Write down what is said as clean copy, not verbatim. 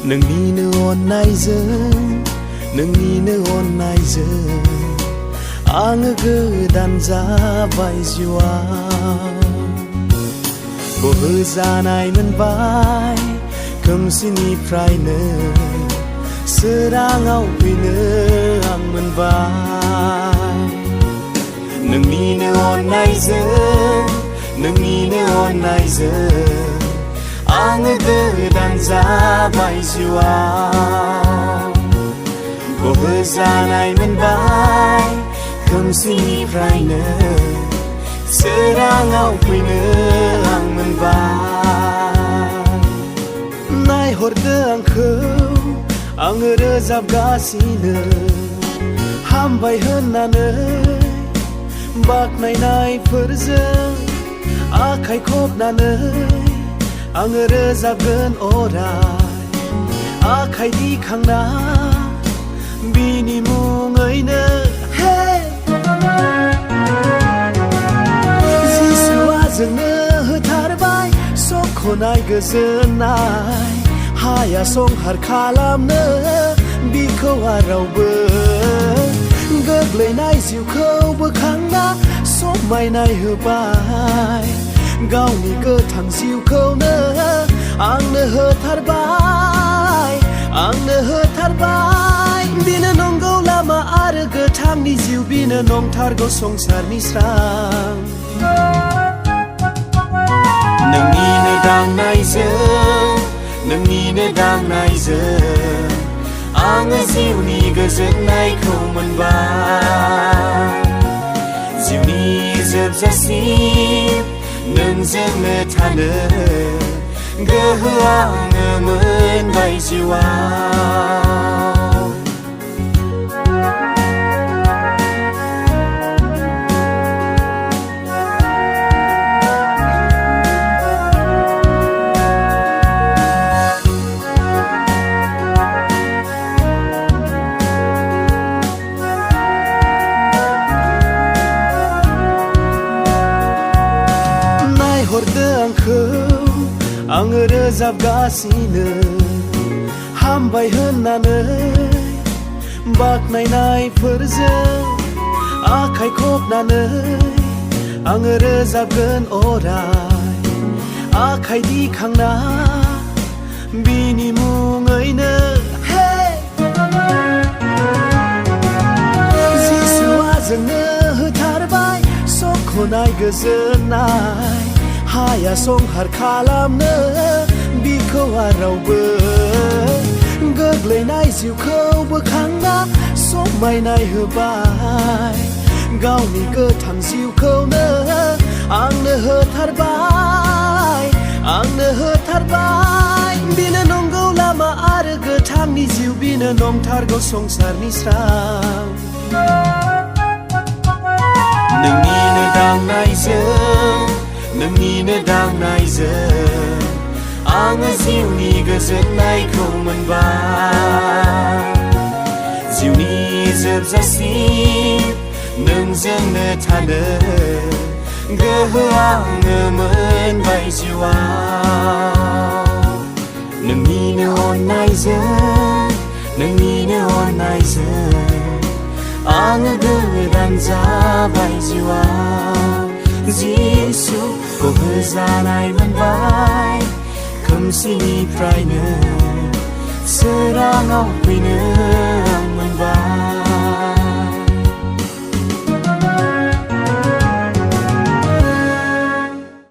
नोंनिनो अननायजों नोंनिनो अननायजों आङो गोदान जाबाय जिउआव बोहोजानाय मोनबाय खोमसिनिफ्रायनो सोराङाव फैनो आं मोनबाय नोंनिनो अननायजों आङो गोदान जाबाय जिउआव बोहोजानाय मोनबाय खोमसिनिफ्रायनो सोराङाव फैनो आं मोनबाय नायहरदो आंखौ आङो रोजाबगासिनो हामबाय होननानै बाख्नायनायफोरजों आखाइ खबनानै आङो रोजाबगोन अराय आखाइ दिखांना बिनि मुङैनो जिसुआ जोंनो होथारबाय सख'नाय गोजोननाय हाया संहार खालामनो बिखौ रावबो गोग्लैनाय जिउखौ बोखांना समायनाय होबाय गावनि गोथां जिउखौनो आंनो होथारबाय बिनो नंगौ लामा आरो गोथांनि जिउ बिनो नंथारगौ संसारनि स्रां नोंनिनो दांनायजों आङो जिउनि गोजोननायखौ मोनबाय जिउनि जोबजासिम नोंजोंनो थानो गोहो आङो मोनबाय जिउआव नायहरदो आंखौ आङो रोजाबगासिनो हामबाय होननानै बाख्नायनायफोरजों आखाइ खबनानै आङो रोजाबगोन अराय आखाइ दिखांना बिनि मुङैनो जिसुआ जोंनो होथारबाय सख'नाय गोजोननाय हाया संहार खालामनो बिखौ रावबो गोग्लैनाय जिउखौ बोखांना समायनाय होबाय गावनि गोथां जिउखौनो आंनो होथारबाय बिनो नंगौ लामा आरो गोथांनि जिउ बिनो नंथारगौ संसारनि स्रां नोंनिनो दांनायजों आङो जिउनि गोजोननायखौ मोनबाय जिउनि जोबजासिम नोंजोंनो थानो गोहो आङो मोनबाय जिउआव नोंनिनो अननायजों आङो गोदान जाबाय जिउआव जिसु बोहोजानाय मोनबाय खोमसिनिफ्रायनो सोराङाव फैनो